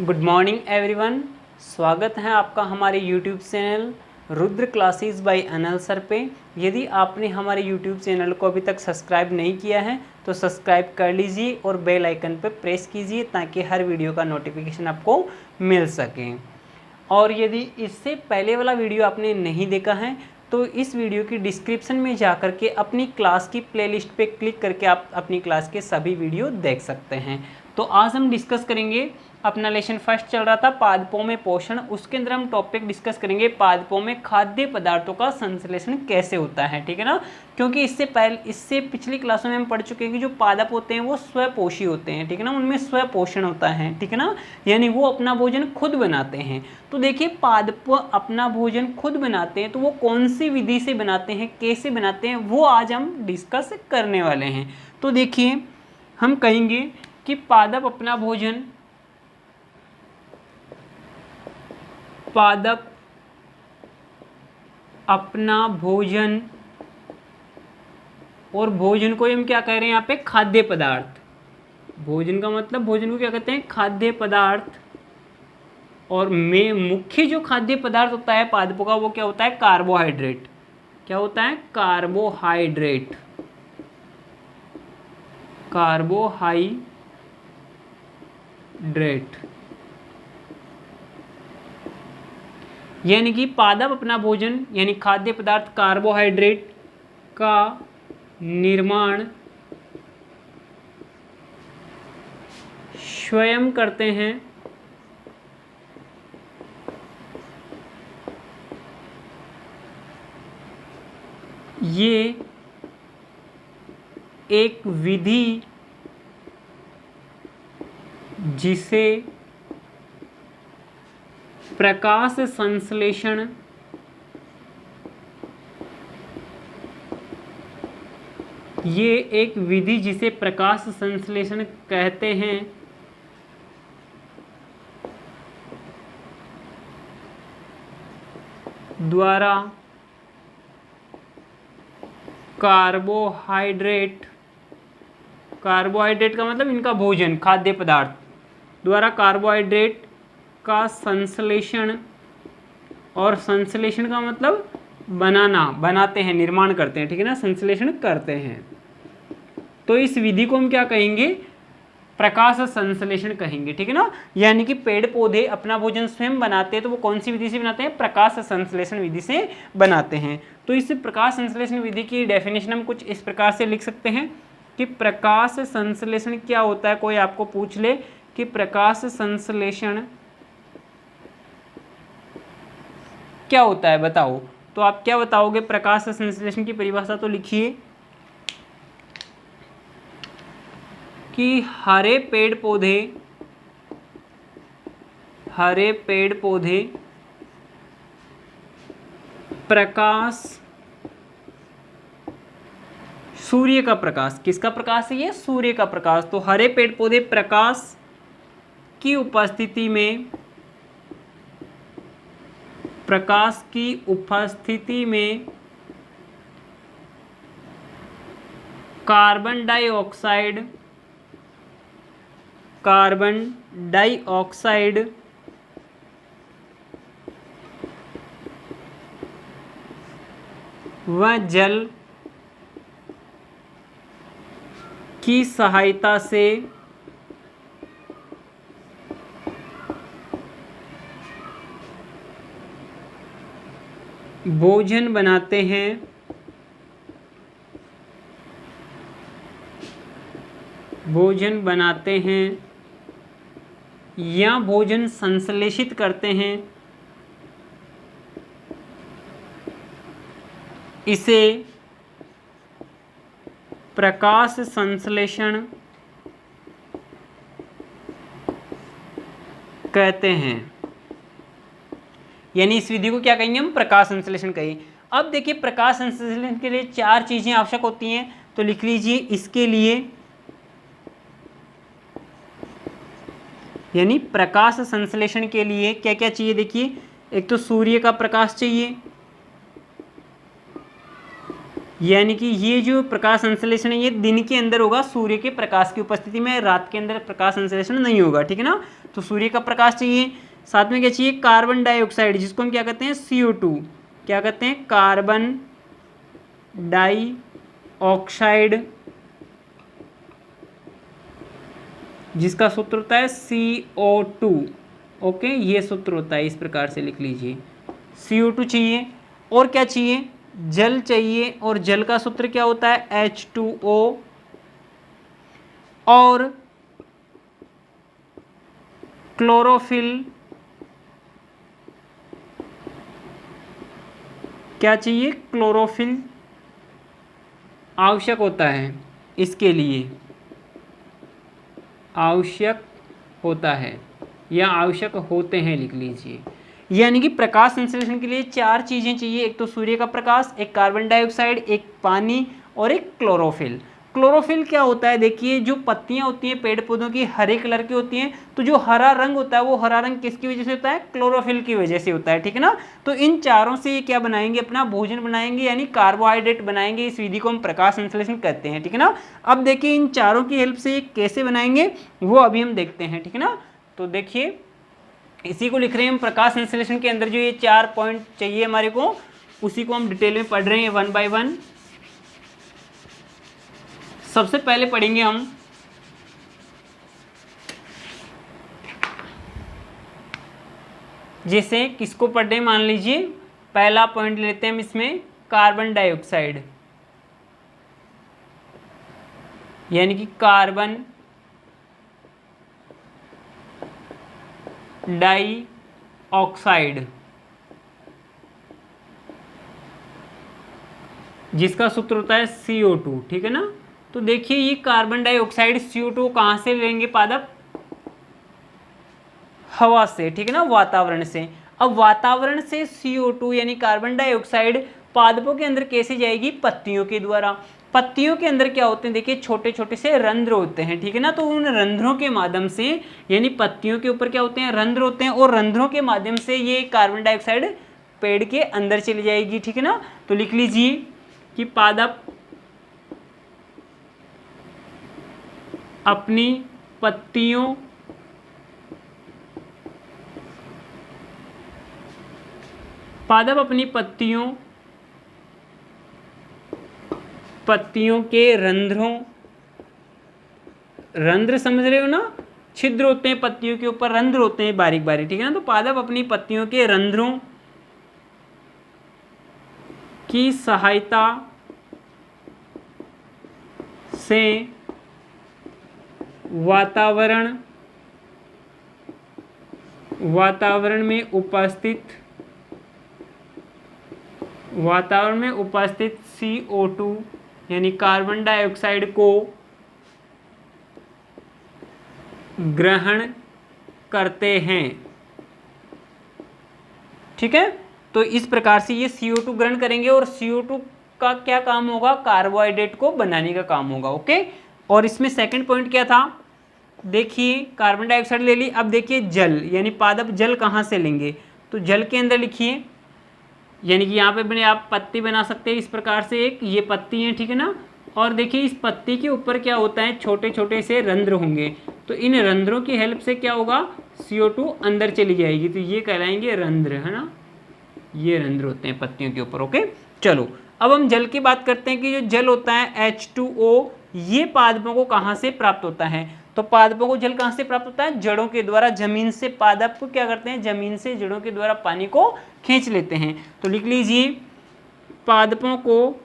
Good morning everyone. स्वागत है आपका हमारे YouTube channel Rudra classes bye Anil sir पे। यदि आपने हमारे यूट्यूब चैनल को अभी तक सब्सक्राइब नहीं किया है तो सब्सक्राइब कर लीजिए और बेल आइकन पर प्रेस कीजिए ताकि हर वीडियो का नोटिफिकेशन आपको मिल सके। और यदि इससे पहले वाला वीडियो आपने नहीं देखा है तो इस वीडियो की डिस्क्रिप्शन में जा कर के अपनी क्लास की प्लेलिस्ट पे क्लिक करके आप अपनी क्लास के सभी वीडियो देख सकते हैं। तो आज हम डिस्कस करेंगे, अपना लेसन फर्स्ट चल रहा था पादपों में पोषण, उसके अंदर हम टॉपिक डिस्कस करेंगे पादपों में खाद्य पदार्थों का संश्लेषण कैसे होता है, ठीक है ना। क्योंकि इससे पिछली क्लासों में हम पढ़ चुके हैं कि जो पादप होते हैं वो स्वपोषी होते हैं, ठीक है ना, उनमें स्वपोषण होता है, ठीक है ना, यानी वो अपना भोजन खुद बनाते हैं। तो देखिए पादप अपना भोजन खुद बनाते हैं तो वो कौन सी विधि से बनाते हैं, कैसे बनाते हैं, वो आज हम डिस्कस करने वाले हैं। तो देखिए हम कहेंगे कि पादप अपना भोजन और भोजन को हम क्या कह रहे हैं यहाँ पे, खाद्य पदार्थ। भोजन का मतलब, भोजन को क्या कहते हैं, खाद्य पदार्थ। और में मुख्य जो खाद्य पदार्थ होता है पादपों का वो क्या होता है, कार्बोहाइड्रेट। क्या होता है, कार्बोहाइड्रेट। यानी कि पादप अपना भोजन यानी खाद्य पदार्थ कार्बोहाइड्रेट का निर्माण स्वयं करते हैं। ये एक विधि जिसे प्रकाश संश्लेषण कहते हैं। द्वारा कार्बोहाइड्रेट का मतलब इनका भोजन, खाद्य पदार्थ द्वारा कार्बोहाइड्रेट का संश्लेषण, और संश्लेषण का मतलब बनाते हैं, निर्माण करते हैं, ठीक है ना, संश्लेषण करते हैं। तो इस विधि को हम क्या कहेंगे, प्रकाश संश्लेषण कहेंगे, ठीक है ना। यानी कि पेड़ पौधे अपना भोजन स्वयं बनाते हैं तो वो कौन सी विधि से बनाते हैं, प्रकाश संश्लेषण विधि से बनाते हैं। तो इस प्रकाश संश्लेषण विधि की डेफिनेशन हम कुछ इस प्रकार से लिख सकते हैं कि प्रकाश संश्लेषण क्या होता है। कोई आपको पूछ ले कि प्रकाश संश्लेषण क्या होता है बताओ, तो आप क्या बताओगे, प्रकाश संश्लेषण की परिभाषा तो लिखिए कि हरे पेड़ पौधे प्रकाश, सूर्य का प्रकाश, किसका प्रकाश है ये, सूर्य का प्रकाश। तो हरे पेड़ पौधे प्रकाश की उपस्थिति में कार्बन डाइऑक्साइड व जल की सहायता से भोजन बनाते हैं या भोजन संश्लेषित करते हैं। इसे प्रकाश संश्लेषण कहते हैं। यानी इस विधि को क्या कहेंगे हम, प्रकाश संश्लेषण कहेंगे। अब देखिए प्रकाश संश्लेषण के लिए 4 चीजें आवश्यक होती हैं, तो लिख लीजिए इसके लिए, यानी प्रकाश संश्लेषण के लिए क्या क्या चाहिए। देखिए एक तो सूर्य का प्रकाश चाहिए, यानी कि ये जो प्रकाश संश्लेषण है ये दिन के अंदर होगा, सूर्य के प्रकाश की उपस्थिति में, रात के अंदर प्रकाश संश्लेषण नहीं होगा, ठीक है ना। तो सूर्य का प्रकाश चाहिए, साथ में क्या चाहिए, कार्बन डाइऑक्साइड, जिसको हम क्या कहते हैं, CO2, क्या कहते हैं, कार्बन डाइऑक्साइड, जिसका सूत्र होता है CO2। ओके, ये सूत्र होता है, इस प्रकार से लिख लीजिए, CO2 चाहिए। और क्या चाहिए, जल चाहिए, और जल का सूत्र क्या होता है, H2O। और क्लोरोफिल क्या चाहिए, क्लोरोफिल आवश्यक होता है, इसके लिए आवश्यक होता है या आवश्यक होते हैं, लिख लीजिए। यानी कि प्रकाश संश्लेषण के लिए 4 चीज़ें चाहिए, एक तो सूर्य का प्रकाश, एक कार्बन डाइऑक्साइड, एक पानी और एक क्लोरोफिल। क्लोरोफिल क्या होता है, देखिए जो पत्तियां होती हैं पेड़ पौधों की हरे कलर की होती हैं, तो जो हरा रंग होता है वो हरा रंग किसकी वजह से होता है, क्लोरोफिल की वजह से होता है, ठीक है ना। तो इन चारों से ये क्या बनाएंगे, अपना भोजन बनाएंगे, यानी कार्बोहाइड्रेट बनाएंगे। इस विधि को हम प्रकाश संश्लेषण कहते हैं, ठीक है ना। अब देखिए इन चारों की हेल्प से ये कैसे बनाएंगे वो अभी हम देखते हैं, ठीक है ना। तो देखिए इसी को लिख रहे हैं हम, प्रकाश संश्लेषण के अंदर जो ये 4 पॉइंट चाहिए हमारे को, उसी को हम डिटेल में पढ़ रहे हैं 1 बाय 1। सबसे पहले पढ़ेंगे हम जैसे किसको पढ़ रहे हैं, मान लीजिए पहला पॉइंट लेते हैं हम इसमें, कार्बन डाइऑक्साइड, यानी कि कार्बन डाइऑक्साइड, जिसका सूत्र होता है CO2, ठीक है ना। तो देखिए ये कार्बन डाइऑक्साइड CO2 कहाँ से लेंगे पादप, हवा से, ठीक है ना, वातावरण से। अब वातावरण से CO2 यानी कार्बन डाइऑक्साइड पादपों के अंदर कैसे जाएगी, पत्तियों के द्वारा। पत्तियों के अंदर क्या होते हैं, देखिए छोटे छोटे से रंध्र होते हैं, ठीक है ना। तो उन रंध्रों के माध्यम से, यानी पत्तियों के ऊपर क्या होते हैं, रंध्र होते हैं, और रंध्रों के माध्यम से ये कार्बन डाइऑक्साइड पेड़ के अंदर चली जाएगी, ठीक है ना। तो लिख लीजिए कि पादप अपनी पत्तियों पत्तियों के रंध्रों, रंध्र समझ रहे हो ना, छिद्र होते हैं पत्तियों के ऊपर, रंध्र होते हैं बारीक बारीक, ठीक है ना। तो पादप अपनी पत्तियों के रंध्रों की सहायता से वातावरण में उपस्थित CO2 यानी कार्बन डाइऑक्साइड को ग्रहण करते हैं, ठीक है। तो इस प्रकार से ये CO2 ग्रहण करेंगे, और CO2 का क्या काम होगा, कार्बोहाइड्रेट को बनाने का काम होगा, ओके। और इसमें सेकंड पॉइंट क्या था, देखिए कार्बन डाइऑक्साइड ले ली, अब देखिए जल, यानी पादप जल कहाँ से लेंगे, तो जल के अंदर लिखिए, यानी कि यहाँ पे बने आप पत्ती बना सकते हैं इस प्रकार से, एक ये पत्ती है, ठीक है ना। और देखिए इस पत्ती के ऊपर क्या होता है, छोटे छोटे से रंध्र होंगे, तो इन रंध्रों की हेल्प से क्या होगा, CO2 अंदर चली जाएगी, तो ये कहलाएंगे रंध्र, है ना, ये रंध्र होते हैं पत्तियों के ऊपर, ओके। चलो अब हम जल की बात करते हैं कि जो जल होता है H2O, ये पादपों को कहाँ से प्राप्त होता है, तो पादपों को जल कहाँ से प्राप्त होता है, जड़ों के द्वारा, जमीन से। पादप को क्या करते हैं, जमीन से जड़ों के द्वारा पानी को खींच लेते हैं। तो लिख लीजिए पादपों को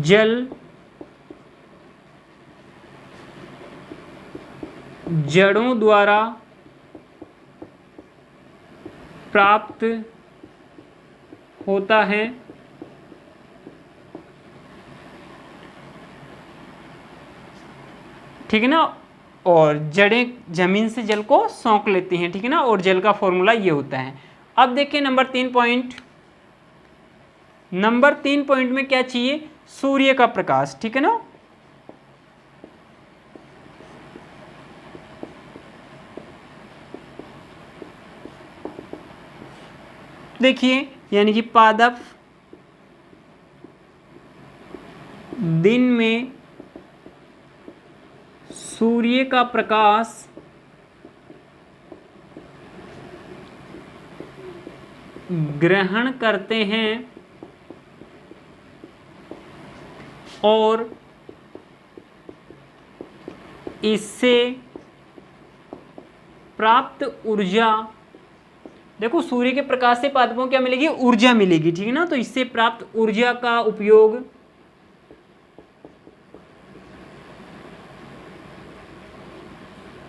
जल जड़ों द्वारा प्राप्त होता है, ठीक है ना, और जड़ें जमीन से जल को सोख लेती हैं, ठीक है ना, और जल का फॉर्मूला ये होता है। अब देखिए नंबर 3 पॉइंट, नंबर 3 पॉइंट में क्या चाहिए, सूर्य का प्रकाश, ठीक है ना। देखिए यानी कि पादप दिन में सूर्य का प्रकाश ग्रहण करते हैं और इससे प्राप्त ऊर्जा, देखो सूर्य के प्रकाश से पादपों को क्या मिलेगी, ऊर्जा मिलेगी, ठीक है ना। तो इससे प्राप्त ऊर्जा का उपयोग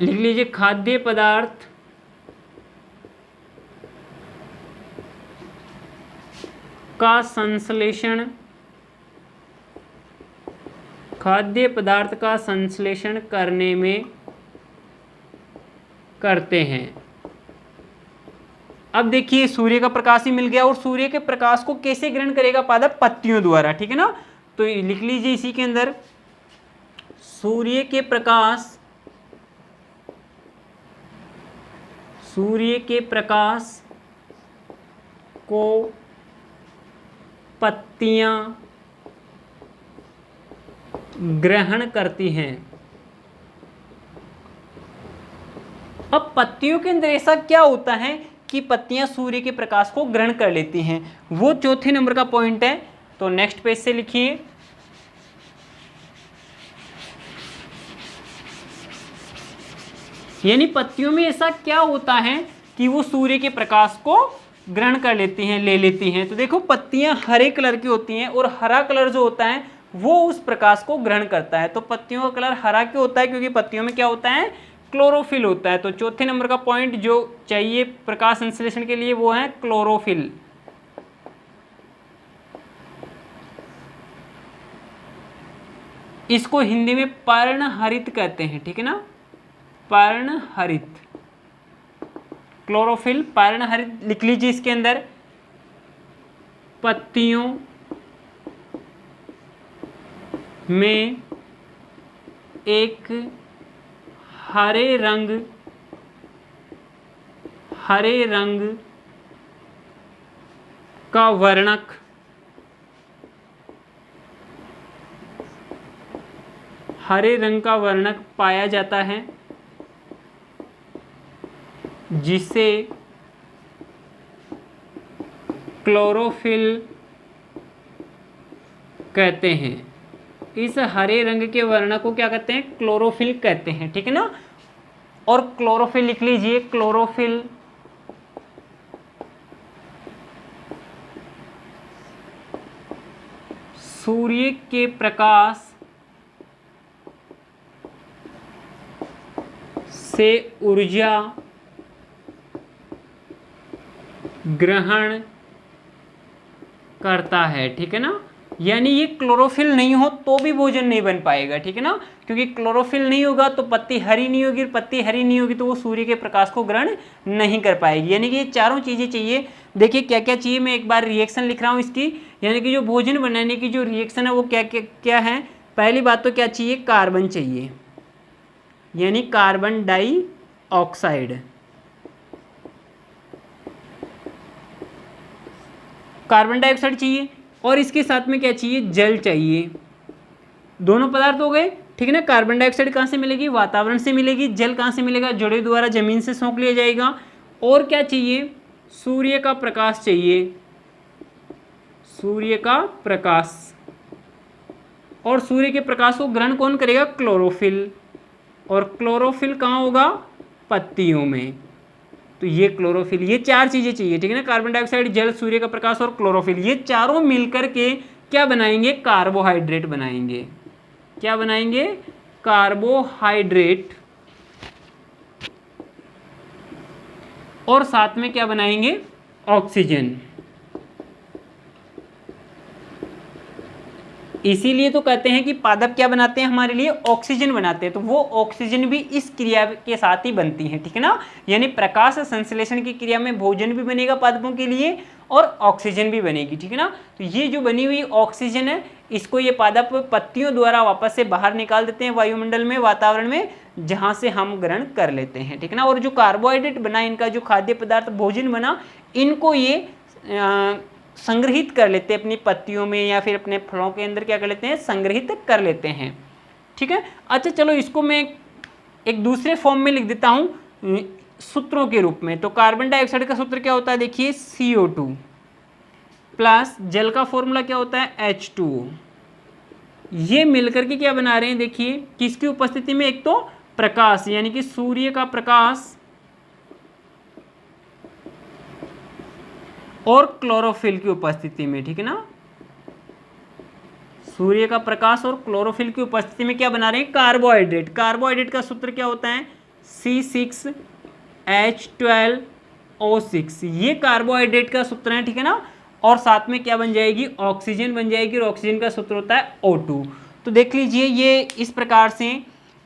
लिख लीजिए खाद्य पदार्थ का संश्लेषण, खाद्य पदार्थ का संश्लेषण करने में करते हैं। अब देखिए सूर्य का प्रकाश ही मिल गया और सूर्य के प्रकाश को कैसे ग्रहण करेगा पादप, पत्तियों द्वारा, ठीक है ना। तो लिख लीजिए इसी के अंदर सूर्य के प्रकाश को पत्तियां ग्रहण करती हैं। अब पत्तियों के अंदर ऐसा क्या होता है कि पत्तियां सूर्य के प्रकाश को ग्रहण कर लेती हैं, वो चौथे नंबर का पॉइंट है। तो नेक्स्ट पेज से लिखिए, यानी पत्तियों में ऐसा क्या होता है कि वो सूर्य के प्रकाश को ग्रहण कर लेती हैं, ले लेती हैं। तो देखो पत्तियां हरे कलर की होती हैं और हरा कलर जो होता है वो उस प्रकाश को ग्रहण करता है। तो पत्तियों का कलर हरा क्यों होता है, क्योंकि पत्तियों में क्या होता है, क्लोरोफिल होता है। तो चौथे नंबर का पॉइंट जो चाहिए प्रकाश संश्लेषण के लिए वो है क्लोरोफिल। इसको हिंदी में पर्णहरित कहते हैं, ठीक है ना, पर्णहरित, क्लोरोफिल पर्णहरित। लिख लीजिए इसके अंदर पत्तियों में एक हरे रंग का वर्णक पाया जाता है जिसे क्लोरोफिल कहते हैं। इस हरे रंग के वर्णक को क्या कहते हैं, क्लोरोफिल कहते हैं, ठीक है ना। और क्लोरोफिल लिख लीजिए, क्लोरोफिल सूर्य के प्रकाश से ऊर्जा ग्रहण करता है, ठीक है ना। यानी ये क्लोरोफिल नहीं हो तो भी भोजन नहीं बन पाएगा, ठीक है ना, क्योंकि क्लोरोफिल नहीं होगा तो पत्ती हरी नहीं होगी, पत्ती हरी नहीं होगी तो वो सूर्य के प्रकाश को ग्रहण नहीं कर पाएगी। यानी कि ये चारों चीज़ें चाहिए। देखिए क्या क्या चाहिए, मैं एक बार रिएक्शन लिख रहा हूँ इसकी, यानी कि जो भोजन बनाने की जो रिएक्शन है वो क्या क्या क्या है। पहली बात तो क्या चाहिए, कार्बन चाहिए, यानी कार्बन डाइऑक्साइड, कार्बन डाइऑक्साइड चाहिए। और इसके साथ में क्या चाहिए, जल चाहिए। दोनों पदार्थ हो गए, ठीक है ना। कार्बन डाइऑक्साइड कहाँ से मिलेगी, वातावरण से मिलेगी। जल कहाँ से मिलेगा, जड़ों द्वारा जमीन से सोख लिया जाएगा। और क्या चाहिए, सूर्य का प्रकाश चाहिए, सूर्य का प्रकाश। और सूर्य के प्रकाश को ग्रहण कौन करेगा, क्लोरोफिल। और क्लोरोफिल कहाँ होगा, पत्तियों में। तो ये क्लोरोफिल, ये चार चीज़ें चाहिए, ठीक है ना। कार्बन डाइऑक्साइड, जल, सूर्य का प्रकाश और क्लोरोफिल, ये चारों मिलकर के क्या बनाएंगे, कार्बोहाइड्रेट बनाएंगे। क्या बनाएंगे, कार्बोहाइड्रेट। और साथ में क्या बनाएंगे, ऑक्सीजन। इसीलिए तो कहते हैं कि पादप क्या बनाते हैं, हमारे लिए ऑक्सीजन बनाते हैं। तो वो ऑक्सीजन भी इस क्रिया के साथ ही बनती है, ठीक है ना। यानी प्रकाश संश्लेषण की क्रिया में भोजन भी बनेगा पादपों के लिए और ऑक्सीजन भी बनेगी, ठीक है ना। तो ये जो बनी हुई ऑक्सीजन है इसको ये पादप पत्तियों द्वारा वापस से बाहर निकाल देते हैं वायुमंडल में, वातावरण में, जहाँ से हम ग्रहण कर लेते हैं, ठीक है ना। और जो कार्बोहाइड्रेट बना, इनका जो खाद्य पदार्थ भोजन बना, इनको ये संग्रहित कर लेते हैं अपनी पत्तियों में या फिर अपने फलों के अंदर क्या कर लेते हैं, संग्रहित कर लेते हैं। ठीक है, अच्छा चलो इसको मैं एक दूसरे फॉर्म में लिख देता हूँ सूत्रों के रूप में। तो कार्बन डाइऑक्साइड का सूत्र क्या होता है, देखिए CO2 प्लस जल का फॉर्मूला क्या होता है H2O। ये मिलकर के क्या बना रहे हैं, देखिए किसकी उपस्थिति में, एक तो प्रकाश यानी कि सूर्य का प्रकाश और क्लोरोफिल की उपस्थिति में। ठीक है ना, सूर्य का प्रकाश और क्लोरोफिल की उपस्थिति में क्या बना रहे हैं, कार्बोहाइड्रेट। कार्बोहाइड्रेट का सूत्र क्या होता है, C6H12O6। ये कार्बोहाइड्रेट का सूत्र है। ठीक है ना, और साथ में क्या बन जाएगी, ऑक्सीजन बन जाएगी, और ऑक्सीजन का सूत्र होता है O2। तो देख लीजिए ये इस प्रकार से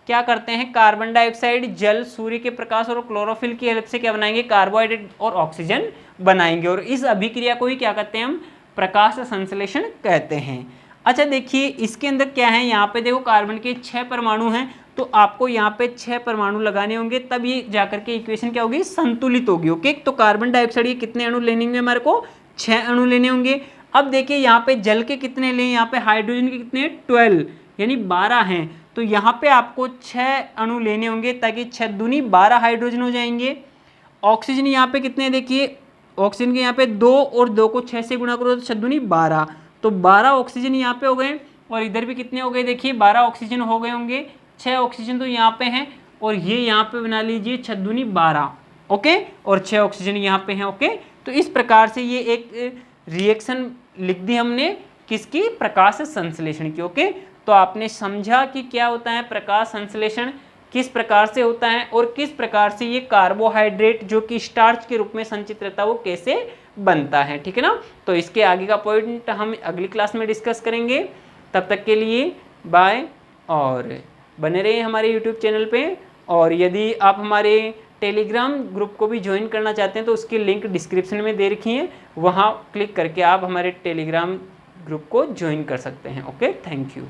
क्या करते हैं, कार्बन डाइऑक्साइड, जल, सूर्य के प्रकाश और क्लोरोफिल की हेल्प से क्या बनाएंगे, कार्बोहाइड्रेट और ऑक्सीजन बनाएंगे। और इस अभिक्रिया को ही क्या कहते हैं हम, प्रकाश संश्लेषण कहते हैं। अच्छा देखिए इसके अंदर क्या है, यहाँ पे देखो कार्बन के 6 परमाणु हैं, तो आपको यहाँ पे 6 परमाणु लगाने होंगे, तब ये जाकर के इक्वेशन क्या होगी, संतुलित होगी। ओके, तो कार्बन डाइऑक्साइड के कितने अणु लेने होंगे, हमारे को 6 अणु लेने होंगे। अब देखिए यहाँ पे जल के कितने लें, यहाँ पे हाइड्रोजन के कितने 12 यानी 12 हैं, तो यहाँ पे आपको 6 अणु लेने होंगे, ताकि 6 दूनी 12 हाइड्रोजन हो जाएंगे। ऑक्सीजन यहाँ पे कितने, देखिए ऑक्सीजन के यहाँ पे 2 और 2 को 6 से गुणा करो तो 6 दूनी 12, तो 12 ऑक्सीजन यहाँ पे हो गए। और इधर भी कितने हो गए, देखिए 12 ऑक्सीजन हो गए होंगे, 6 ऑक्सीजन तो यहाँ पे हैं, और ये यहाँ पे बना लीजिए 6 दूनी 12। ओके, और 6 ऑक्सीजन यहाँ पे हैं। ओके, तो इस प्रकार से ये एक रिएक्शन लिख दी हमने, किसकी, प्रकाश संश्लेषण की। ओके, तो आपने समझा कि क्या होता है प्रकाश संश्लेषण, किस प्रकार से होता है, और किस प्रकार से ये कार्बोहाइड्रेट जो कि स्टार्च के रूप में संचित रहता है वो कैसे बनता है। ठीक है ना, तो इसके आगे का पॉइंट हम अगली क्लास में डिस्कस करेंगे। तब तक के लिए बाय, और बने रहिए हमारे यूट्यूब चैनल पे। और यदि आप हमारे टेलीग्राम ग्रुप को भी ज्वाइन करना चाहते हैं तो उसकी लिंक डिस्क्रिप्शन में दे रखी है, वहाँ क्लिक करके आप हमारे टेलीग्राम ग्रुप को ज्वाइन कर सकते हैं। Okay, thank you.